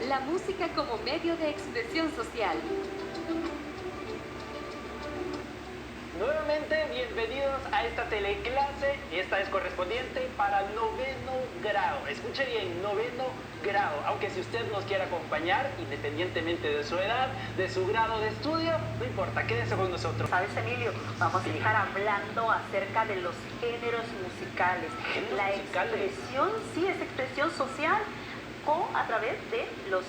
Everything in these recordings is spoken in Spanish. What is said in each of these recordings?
La música como medio de expresión social. Nuevamente, bienvenidos a esta teleclase. Esta es correspondiente para noveno grado. Escuche bien, noveno grado. Aunque si usted nos quiere acompañar, independientemente de su edad, de su grado de estudio, no importa, quédese con nosotros. ¿Sabes, Emilio? Vamos a estar hablando acerca de los géneros musicales. ¿Géneros musicales? Expresión, sí, es expresión social a través de los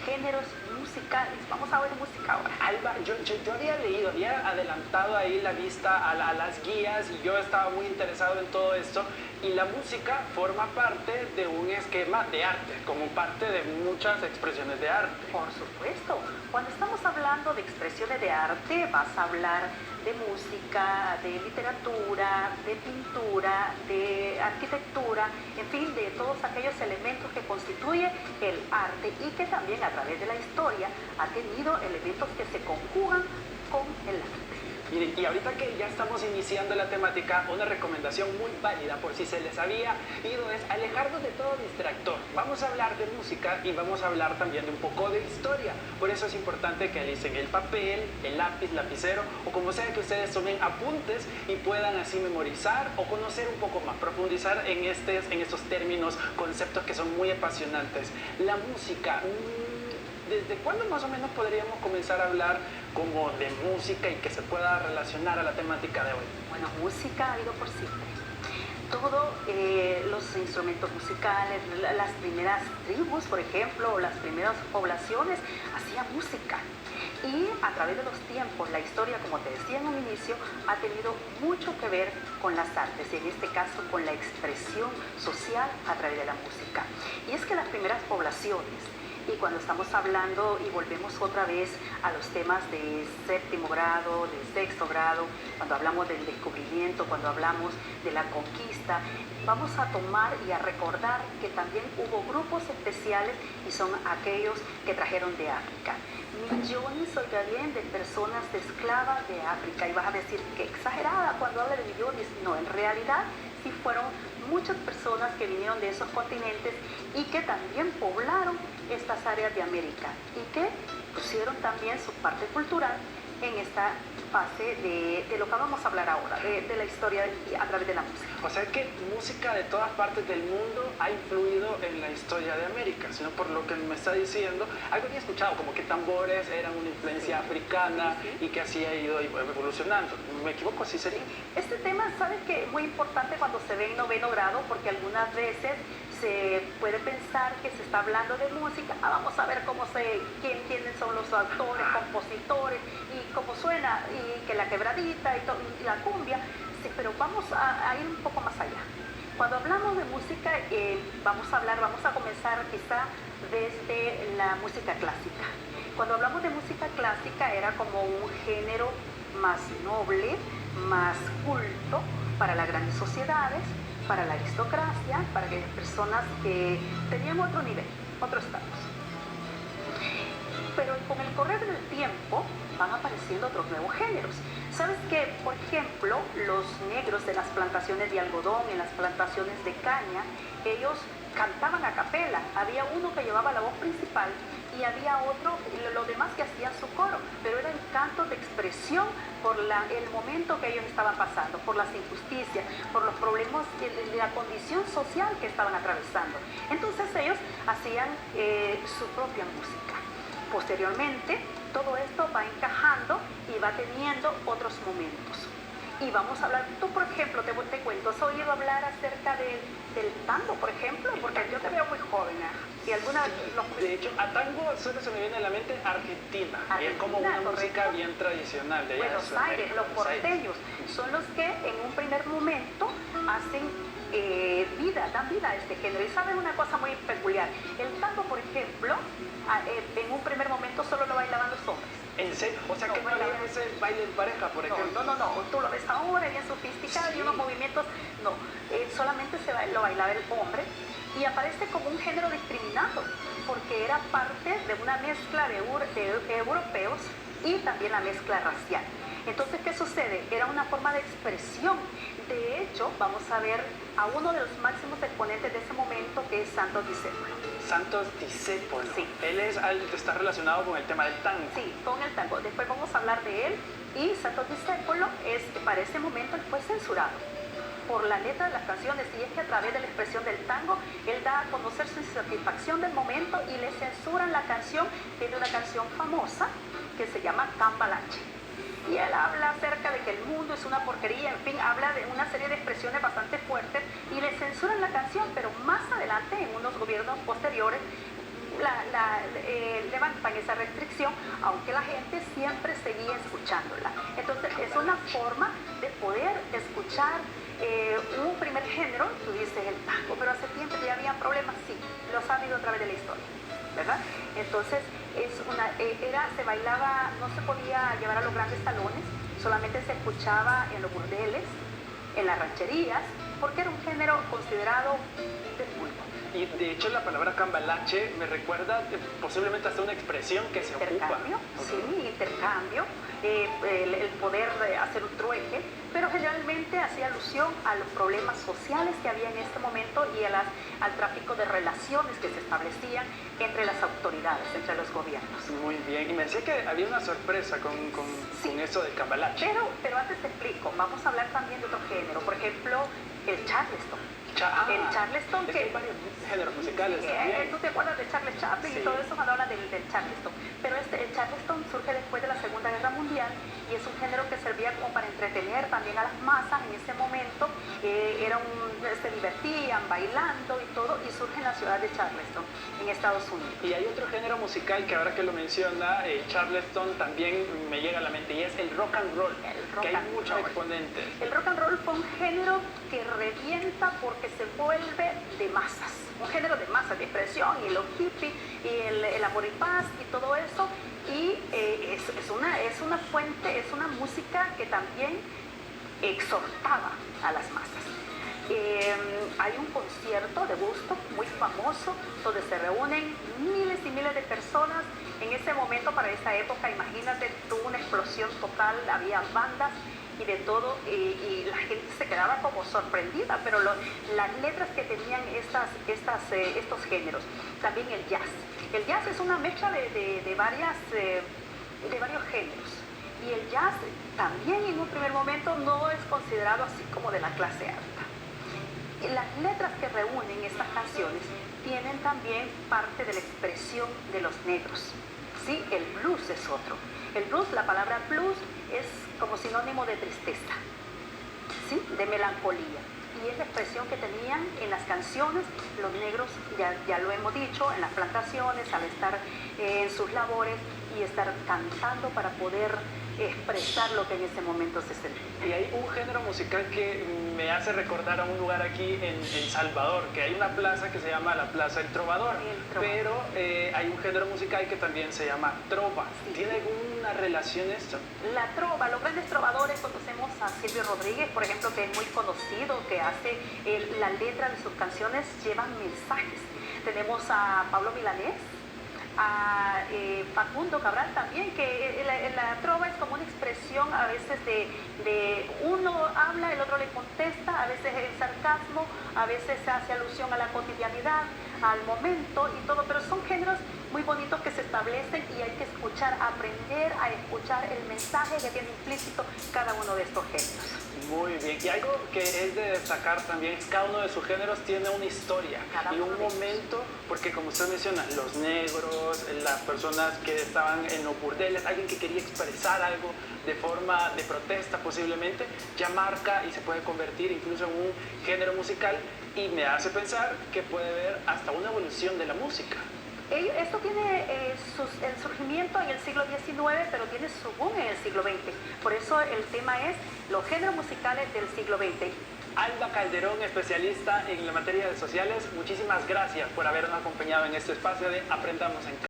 géneros musicales. Vamos a ver música ahora. Alba, yo había leído, había adelantado ahí la vista a las guías y yo estaba muy interesado en todo esto. Y la música forma parte de un esquema de arte, como parte de muchas expresiones de arte. Por supuesto. Cuando estamos hablando de expresiones de arte, vas a hablar de música, de literatura, de pintura, de arquitectura, en fin, de todos aquellos elementos que constituyen el arte y que también a través de la historia ha tenido elementos que se conjugan con el arte. Miren, y ahorita que ya estamos iniciando la temática, una recomendación muy válida por si se les había ido es alejarnos de todo distractor. Vamos a hablar de música y vamos a hablar también de un poco de historia. Por eso es importante que alicen el papel, el lápiz, lapicero o como sea que ustedes tomen apuntes y puedan así memorizar o conocer un poco más, profundizar en estos términos, conceptos que son muy apasionantes. La música... ¿Desde cuándo más o menos podríamos comenzar a hablar como de música y que se pueda relacionar a la temática de hoy? Bueno, música ha habido por siempre. Todos los instrumentos musicales, las primeras tribus, por ejemplo, o las primeras poblaciones hacían música. Y a través de los tiempos, la historia, como te decía en un inicio, ha tenido mucho que ver con las artes, y en este caso con la expresión social a través de la música. Y es que las primeras poblaciones, y cuando estamos hablando y volvemos otra vez a los temas de séptimo grado, de sexto grado, cuando hablamos del descubrimiento, cuando hablamos de la conquista, vamos a tomar y a recordar que también hubo grupos especiales y son aquellos que trajeron de África. Millones, oiga bien, de personas de esclavas de África. Y vas a decir, qué exagerada cuando habla de millones. No, en realidad sí fueron muchas personas que vinieron de esos continentes y que también poblaron estas áreas de América y que pusieron también su parte cultural en esta fase de lo que vamos a hablar ahora, de la historia a través de la música. O sea que música de todas partes del mundo ha influido en la historia de América, sino por lo que me está diciendo, algo había escuchado, como que tambores eran una influencia africana y que así ha ido evolucionando. ¿Me equivoco? ¿Así sería? Este tema, ¿sabes qué? Es muy importante cuando se ve en noveno grado, porque algunas veces se puede pensar que se está hablando de música. Vamos a ver quiénes son los autores, compositores y cómo suena, y que la quebradita y la cumbia. Sí, pero vamos a ir un poco más allá. Cuando hablamos de música, vamos a comenzar quizá desde la música clásica. Cuando hablamos de música clásica era como un género más noble, más culto para las grandes sociedades, para la aristocracia, para aquellas personas que tenían otro nivel, otro estatus. Pero con el correr del tiempo van apareciendo otros nuevos géneros. ¿Sabes que, por ejemplo, los negros de las plantaciones de algodón, en las plantaciones de caña, ellos cantaban a capela? Había uno que llevaba la voz principal y había otro, los demás que hacían su coro, pero eran cantos de expresión por el momento que ellos estaban pasando, por las injusticias, por los problemas de la condición social que estaban atravesando. Entonces ellos hacían su propia música. Posteriormente, todo esto va encajando y va teniendo otros momentos. Y vamos a hablar, tú por ejemplo, te cuento, ¿has oído hablar acerca del tango, por ejemplo? Porque yo te veo muy joven, ¿eh? Y alguna De hecho, a tango solo se me viene a la mente Argentina, y es como una música bien tradicional de allá. Buenos Aires, los porteños, son los que en un primer momento hacen dan vida a este género. Y saben una cosa muy peculiar, el tango, por ejemplo, en un primer momento solo lo bailaban los hombres. ¿En serio? O sea, que no había ese baile en pareja, por ejemplo. No, tú lo ves ahora, bien sofisticado, y unos movimientos, no, solamente lo bailaba el hombre, y aparece como un género discriminado, porque era parte de una mezcla de europeos y también la mezcla racial. Entonces, ¿qué sucede? Era una forma de expresión. De hecho, vamos a ver a uno de los máximos exponentes de ese momento, que es Santos Discépolo. Santos Discépolo. Sí. Él está relacionado con el tema del tango. Sí, con el tango. Después vamos a hablar de él. Y Santos Discépolo, para ese momento, él fue censurado por la letra de las canciones, y es que a través de la expresión del tango, él da a conocer su insatisfacción del momento y le censuran la canción. Tiene una canción famosa que se llama Cambalache. Y él habla acerca de que el mundo es una porquería, en fin, habla de una serie de expresiones bastante fuertes y le censuran la canción, pero más adelante, en unos gobiernos posteriores, levantan esa restricción, aunque la gente siempre seguía escuchándola. Entonces, es una forma de poder escuchar un primer género. Tú dices el tango, pero hace tiempo ya había problemas, sí, los ha habido a través de la historia, ¿verdad? Entonces, se bailaba, no se podía llevar a los grandes salones, solamente se escuchaba en los burdeles, en las rancherías, porque era un género considerado de culto. Y de hecho la palabra cambalache me recuerda posiblemente hasta una expresión que se ocupa. Intercambio, sí, intercambio, el poder hacer un trueque, pero generalmente hacía alusión a los problemas sociales que había en este momento y al tráfico de relaciones que se establecían entre las autoridades, entre los gobiernos. Muy bien, y me decía que había una sorpresa con eso del cambalache. Pero antes te explico, vamos a hablar también de otro género, por ejemplo, el charleston. El charleston, que hay varios géneros musicales también. ¿Tú te acuerdas de Charles Chaplin? Sí. Y todo eso cuando hablan del charleston? Pero el charleston surge después de la Segunda Guerra Mundial y es un género que servía como para entretener también a las masas en ese momento. Se divertían bailando y todo, y surge en la ciudad de Charleston, en Estados Unidos. Y hay otro género musical que ahora que lo menciona, Charleston, también me llega a la mente, y es el rock and roll, que hay muchos exponentes. El rock and roll fue un género que revienta porque se vuelve de masas, un género de masas, de expresión, y los hippies, y el amor y paz, y todo eso, y es una fuente, es una música que también exhortaba a las masas. Hay un concierto de Woodstock muy famoso donde se reúnen miles y miles de personas. En ese momento, para esa época, imagínate, tuvo una explosión total, había bandas y de todo, y la gente se quedaba como sorprendida, pero las letras que tenían estos géneros. También el jazz. El jazz es una mezcla de varios géneros. Y el jazz también en un primer momento no es considerado así como de la clase alta. Las letras que reúnen estas canciones tienen también parte de la expresión de los negros. Sí, el blues es otro. El blues, la palabra blues es como sinónimo de tristeza, ¿sí? De melancolía. Y es la expresión que tenían en las canciones los negros, ya lo hemos dicho, en las plantaciones, al estar en sus labores y estar cantando para poder expresar lo que en ese momento se sentía. Y hay un género musical que me hace recordar a un lugar aquí en El Salvador, que hay una plaza que se llama la Plaza El Trovador, pero hay un género musical que también se llama trova. Sí. ¿Tiene alguna relación esto? La trova, los grandes trovadores, conocemos a Silvio Rodríguez, por ejemplo, que es muy conocido, que hace la letra de sus canciones, llevan mensajes. Tenemos a Pablo Milanés, a Facundo Cabral también, que la trova es como una expresión a veces de uno habla, el otro le contesta, a veces es sarcasmo, a veces se hace alusión a la cotidianidad, al momento y todo, pero son géneros muy bonitos que se establecen y hay que escuchar, aprender a escuchar el mensaje que tiene implícito cada uno de estos géneros. Muy bien, y algo que es de destacar también es que cada uno de sus géneros tiene una historia y un momento, porque como usted menciona, los negros, las personas que estaban en los burdeles, alguien que quería expresar algo de forma de protesta posiblemente, ya marca y se puede convertir incluso en un género musical, y me hace pensar que puede haber hasta una evolución de la música. Esto tiene el surgimiento en el siglo XIX, pero tiene su boom en el siglo XX. Por eso el tema es los géneros musicales del siglo XX. Alba Calderón, especialista en la materia de sociales, muchísimas gracias por habernos acompañado en este espacio de Aprendamos en Casa.